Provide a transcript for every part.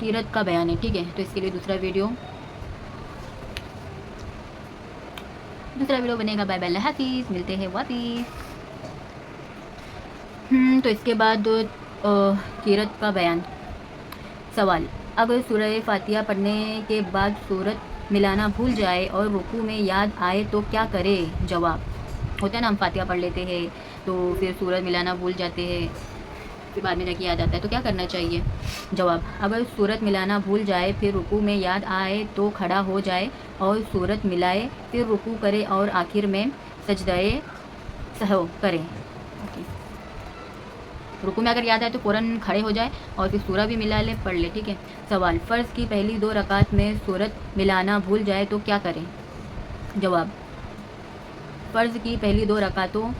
قیرت کا بیان ہے، ٹھیک ہے. تو اس کے لیے دوسرا ویڈیو بنے گا. بائے بائے، اللہ حافظ، ملتے ہیں واپس. تو اس کے بعد قیرت کا بیان. سوال: اگر سورہ فاتحہ پڑھنے کے بعد سورت ملانا بھول جائے اور رکوع میں یاد آئے تو کیا کرے؟ جواب: ہوتا ہے نا، ہم فاتحہ پڑھ لیتے ہیں تو پھر سورت ملانا بھول جاتے ہیں، پھر بعد میں جا کے یاد آتا ہے، تو کیا کرنا چاہیے؟ جواب: اگر سورت ملانا بھول جائے پھر رکوع میں یاد آئے تو کھڑا ہو جائے اور سورت ملائے، پھر رکوع کرے اور آخر میں سجدہ سہو کرے. رکوع میں اگر یاد آئے تو فوراً کھڑے ہو جائے اور پھر سورہ بھی ملا لے، پڑھ لے، ٹھیک ہے. سوال: فرض کی پہلی 2 رکعت میں سورت ملانا بھول جائے تو کیا کریں؟ جواب: فرض کی پہلی 2 رکعتوں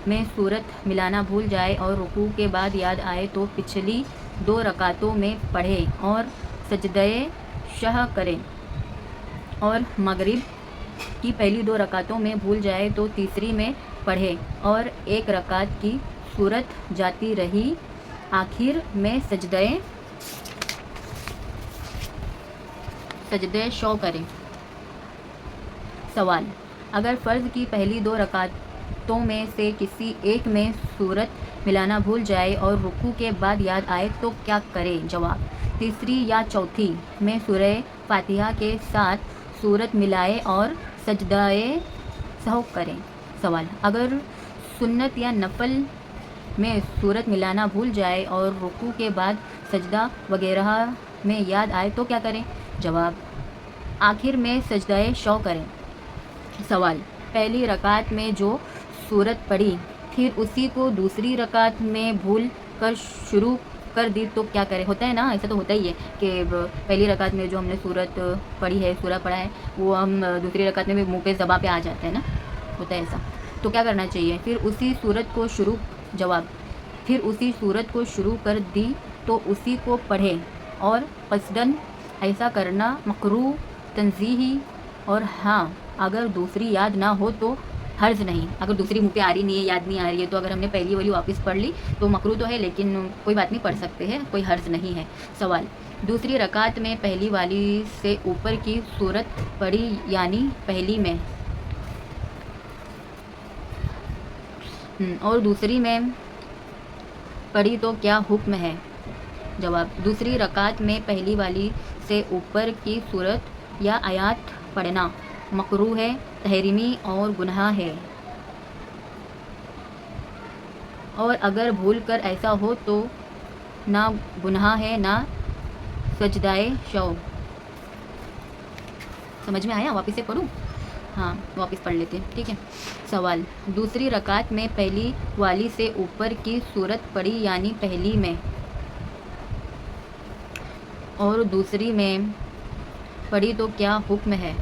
میں سورت ملانا بھول جائے اور رکوع کے بعد یاد آئے تو پچھلی 2 رکعتوں میں پڑھے اور سجدہ سہو کرے، اور مغرب کی پہلی 2 رکعتوں میں بھول جائے تو تیسری میں پڑھے اور 1 رکعت کی سورت جاتی رہی، آخر میں سجدہ سہو کرے. سوال: اگر فرض کی پہلی 2 رکعتوں میں سے کسی ایک میں سورت ملانا بھول جائے اور رکوع کے بعد یاد آئے تو کیا کرے؟ جواب: تیسری یا چوتھی میں سورہ فاتحہ کے ساتھ سورت ملائے اور سجدہ سہو کرے. سوال: اگر سنت یا نفل میں سورت ملانا بھول جائے اور رکوع کے بعد سجدہ وغیرہ میں یاد آئے تو کیا کریں؟ جواب: آخر میں سجدہ سہو کریں. سوال: پہلی رکعت میں جو سورت پڑھی پھر اسی کو دوسری رکعت میں بھول کر شروع کر دی تو کیا کرے؟ ہوتا ہے نا، ایسا تو ہوتا ہی ہے کہ پہلی رکعت میں جو ہم نے سورت پڑھی ہے، سورہ پڑھا ہے، وہ ہم دوسری رکعت میں بھی منہ پہ زباں پہ آ جاتا ہے نا، ہوتا ہے ایسا. تو کیا کرنا چاہیے؟ پھر اسی سورت کو شروع. جواب: پھر اسی سورت کو شروع کر دی تو اسی کو پڑھے اور قصداً ایسا کرنا مکروہ تنزیہی. اور ہاں، اگر دوسری یاد نہ ہو تو حرج نہیں. اگر دوسری منہ پہ آ رہی نہیں ہے، یاد نہیں آ رہی ہے، تو اگر ہم نے پہلی والی واپس پڑھ لی تو مکروہ تو ہے، لیکن کوئی بات نہیں، پڑھ سکتے ہیں، کوئی حرج نہیں ہے. سوال: دوسری رکعت میں پہلی والی سے اوپر کی سورت پڑھی یعنی پہلی میں اور دوسری میں پڑھی تو کیا حکم ہے؟ جواب: دوسری رکعت میں پہلی والی سے اوپر کی سورت یا آیات پڑھنا مکروہ ہے، تحریمی اور گناہ ہے، اور اگر بھول کر ایسا ہو تو نہ گناہ ہے نہ سجدہ سہو. سمجھ میں آیا؟ واپس سے پڑھوں؟ ہاں، واپس پڑھ لیتے ہیں، ٹھیک ہے. سوال: دوسری رکعت میں پہلی والی سے اوپر کی سورت پڑھی یعنی پہلی میں اور دوسری میں پڑھی تو کیا حکم ہے؟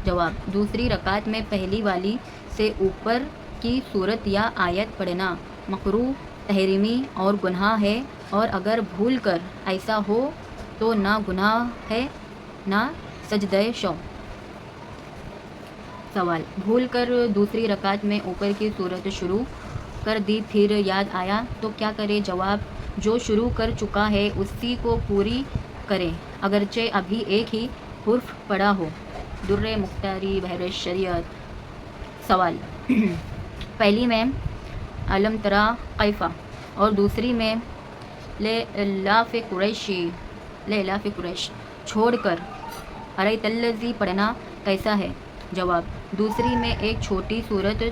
جواب: دوسری رکعت میں پہلی والی سے اوپر کی سورت یا آیت پڑھنا مکروہ، تحریمی اور گناہ ہے، اور اگر بھول کر ایسا ہو تو نہ گناہ ہے نہ سجدہ سہو. سوال: بھول کر دوسری رکعت میں اوپر کی سورت شروع کر دی پھر یاد آیا تو کیا کرے؟ جواب: جو شروع کر چکا ہے اسی کو پوری کرے، اگرچہ ابھی ایک ہی حرف پڑھا ہو. در مختاری، بحر شریعت. سوال: پہلی میں الم تری کیف اور دوسری میں لإلاف قریش چھوڑ کر ارأیت الذی پڑھنا کیسا ہے؟ جواب: دوسری میں ایک چھوٹی سورت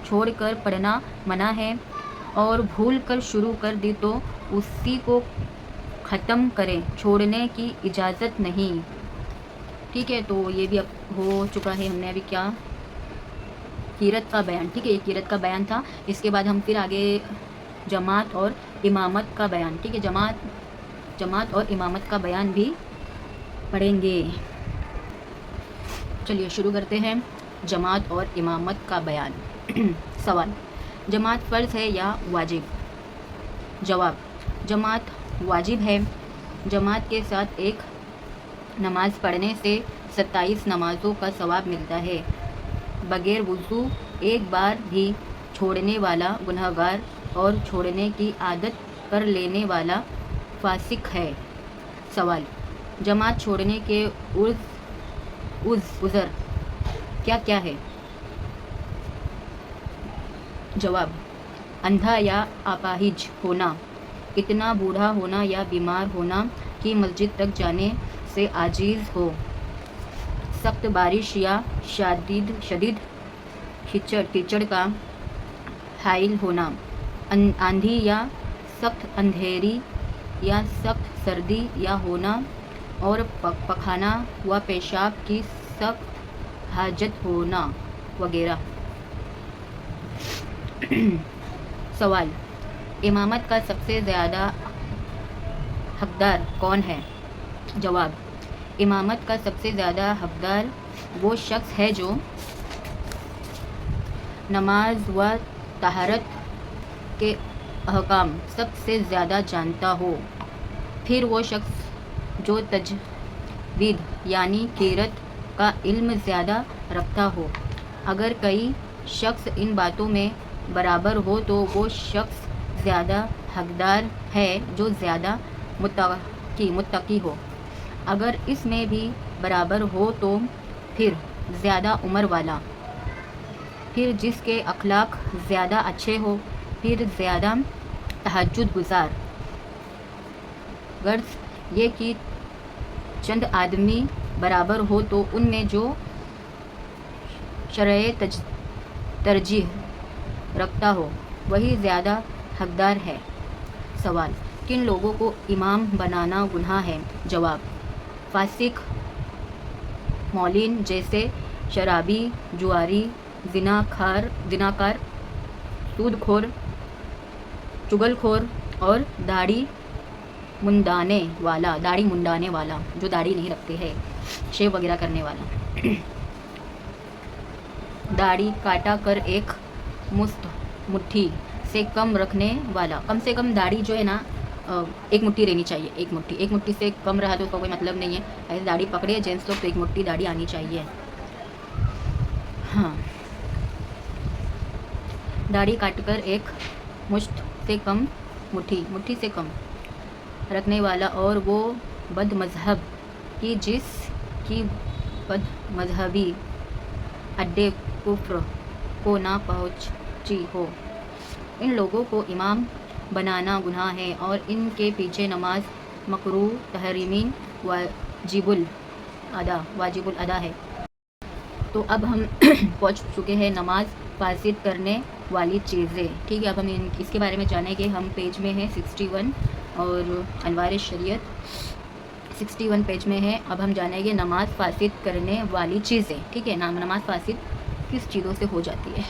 چھوڑ کر پڑھنا منع ہے، اور بھول کر شروع کر دی تو اسی کو ختم کرے، چھوڑنے کی اجازت نہیں. ٹھیک ہے، تو یہ بھی اب ہو چکا ہے. ہم نے ابھی کیا؟ قیرت کا بیان. ٹھیک ہے، یہ قیرت کا بیان تھا. اس کے بعد ہم پھر آگے جماعت اور امامت کا بیان. ٹھیک ہے، جماعت اور امامت کا بیان بھی پڑھیں گے. چلیے شروع کرتے ہیں جماعت اور امامت کا بیان. سوال: جماعت فرض ہے یا واجب؟ جواب: جماعت واجب ہے. جماعت کے ساتھ ایک نماز پڑھنے سے 27 نمازوں کا ثواب ملتا ہے. بغیر وضو ایک بار بھی چھوڑنے والا گنہگار اور چھوڑنے کی عادت کر لینے والا فاسق ہے. سوال، جماعت چھوڑنے کے عذر کیا کیا ہے؟ جواب، اندھا یا اپاہج ہونا، اتنا بوڑھا ہونا یا بیمار ہونا کہ مسجد تک جانے سے عاجز ہو، سخت بارش یا شدید کیچڑ کا حائل ہونا، آندھی یا سخت اندھیری یا سخت سردی یا ہونا، اور پخانہ و پیشاب کی سخت حاجت ہونا وغیرہ۔ سوال، امامت کا سب سے زیادہ حقدار کون ہے؟ جواب، امامت کا سب سے زیادہ حقدار وہ شخص ہے جو نماز و طہارت کے احکام سب سے زیادہ جانتا ہو، پھر وہ شخص جو تجوید یعنی قرأت کا علم زیادہ رکھتا ہو۔ اگر کوئی شخص ان باتوں میں برابر ہو تو وہ شخص زیادہ حقدار ہے جو زیادہ متقی ہو۔ اگر اس میں بھی برابر ہو تو پھر زیادہ عمر والا، پھر جس کے اخلاق زیادہ اچھے ہو، پھر زیادہ تہجد گزار۔ غرض یہ کہ چند آدمی برابر ہو تو ان میں جو شرعی ترجیح رکھتا ہو وہی زیادہ حقدار ہے۔ سوال، کن لوگوں کو امام بنانا گناہ ہے؟ جواب، فاسق، مولین جیسے شرابی، جواری، زناکار، سود خور، چغل خور اور داڑھی منڈانے والا جو داڑھی نہیں رکھتے ہیں، شیو وغیرہ کرنے والا، داڑھی کاٹا کر ایک مٹھی سے کم رکھنے والا۔ کم سے کم داڑھی جو ہے نا ایک مٹھی رہنی چاہیے، ایک مٹھی سے کم رہا تو اس کا کوئی مطلب نہیں ہے۔ ایسے داڑھی پکڑے جینس لوگ تو ایک مٹھی داڑھی آنی چاہیے۔ ہاں، داڑھی کاٹ کر ایک مٹھی سے کم رکھنے والا، اور وہ بد مذہب کی جس کی بد مذہبی اڈے کفر کو نہ پہنچی ہو۔ ان لوگوں کو امام بنانا گناہ ہے اور ان کے پیچھے نماز مکروہ تحریمی واجب الادا ہے۔ تو اب ہم پہنچ چکے ہیں نماز فاسد کرنے والی چیزیں، ٹھیک ہے۔ اب ہم اس کے بارے میں جانیں گے۔ ہم پیج میں ہیں 61 اور انوار شریعت 61 پیج میں ہے۔ اب ہم جانیں گے نماز فاسد کرنے والی چیزیں، ٹھیک ہے۔ نماز فاسد کس چیزوں سے ہو جاتی ہے؟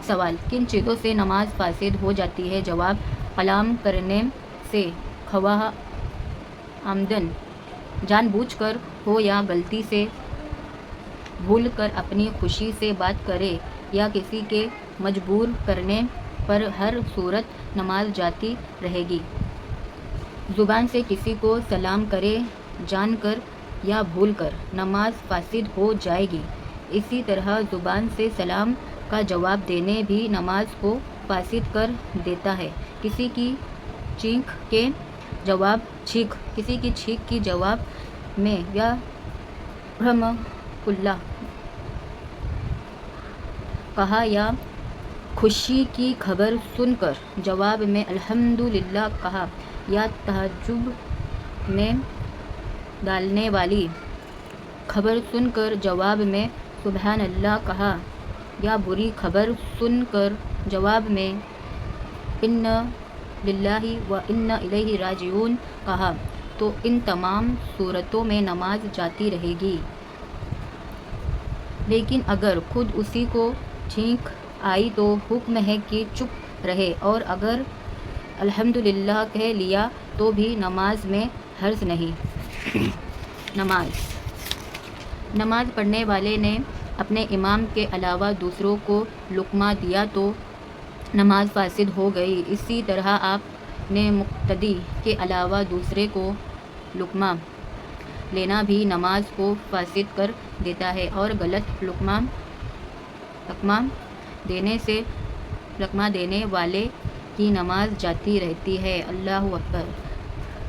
سوال، کن چیزوں سے نماز فاسد ہو جاتی ہے؟ جواب، کلام کرنے سے، خواہ عمدن جان بوجھ کر ہو یا غلطی سے بھول کر اپنی خوشی سے بات کرے یا کسی کے مجبور کرنے پر، ہر صورت نماز جاتی رہے گی۔ زبان سے کسی کو سلام کرے جان کر یا بھول کر، نماز فاسد ہو جائے گی۔ اسی طرح زبان سے سلام کا جواب دینے بھی نماز کو فاسد کر دیتا ہے۔ کسی کی چیخ کے جواب میں یا رحمک اللہ کہا یا خوشی کی خبر سن کر جواب میں الحمدللہ کہا یا تعجب میں ڈالنے والی خبر سن کر جواب میں سبحان اللہ کہا یا بری خبر سن کر جواب میں انا للہ و انا الیہ راجعون کہا، تو ان تمام صورتوں میں نماز جاتی رہے گی۔ لیکن اگر خود اسی کو چھینک آئی تو حکم ہے کہ چپ رہے، اور اگر الحمدللہ کہہ لیا تو بھی نماز میں حرج نہیں۔ نماز پڑھنے والے نے اپنے امام کے علاوہ دوسروں کو لقمہ دیا تو نماز فاسد ہو گئی۔ اسی طرح آپ نے مقتدی کے علاوہ دوسرے کو لقمہ لینا بھی نماز کو فاسد کر دیتا ہے، اور غلط لقمہ دینے والے کی نماز جاتی رہتی ہے۔ اللہ اکبر!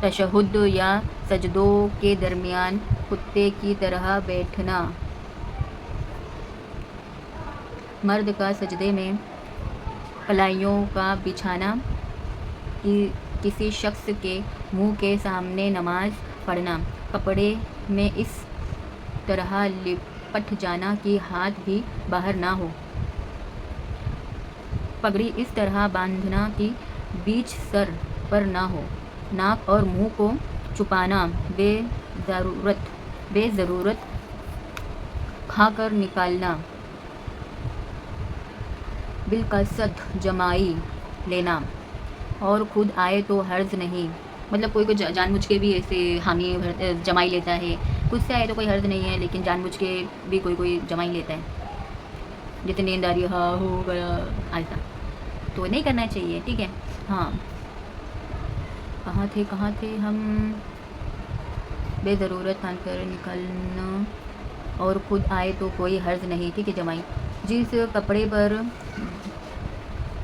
تشہد یا سجدوں کے درمیان کتے کی طرح بیٹھنا، مرد کا سجدے میں پلائیوں کا بچھانا، کسی شخص کے منہ کے سامنے نماز پڑھنا، کپڑے میں اس طرح لپٹ جانا کہ ہاتھ بھی باہر نہ ہو، پگڑی اس طرح باندھنا کہ بیچ سر پر نہ ہو، ناک اور منہ کو چھپانا، بے ضرورت کھا کر نکالنا، بالقصد جمائی لینا، اور خود آئے تو حرج نہیں، مطلب کوئی جان بوجھ کے بھی ایسے حامی جمائی لیتا ہے، خود سے آئے تو کوئی حرج نہیں ہے، لیکن جان بوجھ کے بھی کوئی جمائی لیتا ہے، جتنی نیند آ رہی ہے ہاں ہو گیا ایسا تو نہیں کرنا چاہیے، ٹھیک ہے۔ ہاں کہاں تھے ہم؟ بے ضرورت کھا کر نکالنا اور خود آئے تو کوئی حرج نہیں، ٹھیک ہے جمائی۔ جس کپڑے پر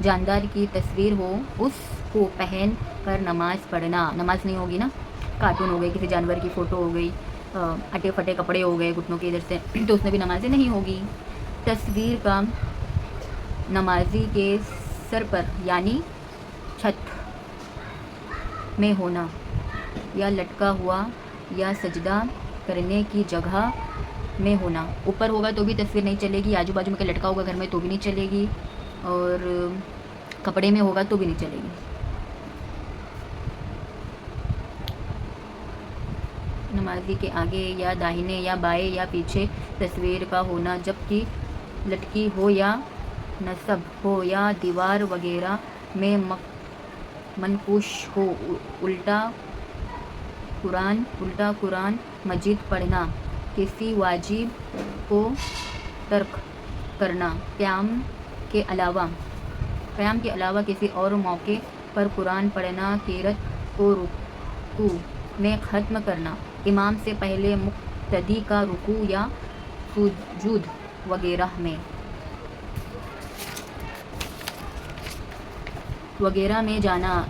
جاندار کی تصویر ہو اس کو پہن کر نماز پڑھنا، نماز نہیں ہوگی نا، کارٹون ہو گئی، کسی جانور کی فوٹو ہو گئی، اٹے پھٹے کپڑے ہو گئے گھٹنوں کے ادھر سے، تو اس میں بھی نمازیں نہیں ہوگی۔ تصویر کا نمازی کے سر پر یعنی چھت میں ہونا، یا لٹکا ہوا یا سجدہ کرنے کی جگہ میں ہونا، اوپر ہوگا تو بھی تصویر نہیں چلے گی، آجو باجو میں لٹکا ہوگا گھر میں تو بھی نہیں چلے گی، اور کپڑے میں ہوگا تو بھی نہیں چلے گی۔ نمازی کے آگے یا داہنے یا بائیں یا پیچھے تصویر کا ہونا، جبکہ لٹکی ہو یا نصب ہو یا دیوار وغیرہ میں منقوش ہو، الٹا قرآن مجید پڑھنا، کسی واجب کو ترک کرنا، قیام کے علاوہ کسی اور موقع پر قرآن پڑھنا، قرأت کو رکوع میں ختم کرنا، امام سے پہلے مقتدی کا رکوع یا سجود وغیرہ میں جانا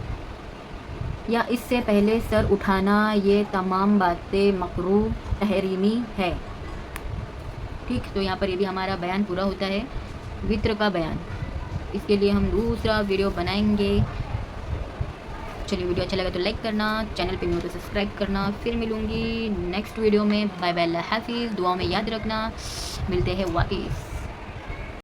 یا اس سے پہلے سر اٹھانا، یہ تمام باتیں مکروہ تحریمی ہے، ٹھیک۔ تو یہاں پر یہ بھی ہمارا بیان پورا ہوتا ہے، وطر کا بیان، اس کے لیے ہم دوسرا ویڈیو بنائیں گے۔ چلیے ویڈیو اچھا لگا تو لائک کرنا، چینل پہ نیو تو سبسکرائب کرنا، پھر ملوں گی نیکسٹ ویڈیو میں، بائے بائے، اللہ حافظ، دعاؤں میں یاد رکھنا، ملتے ہیں واپس۔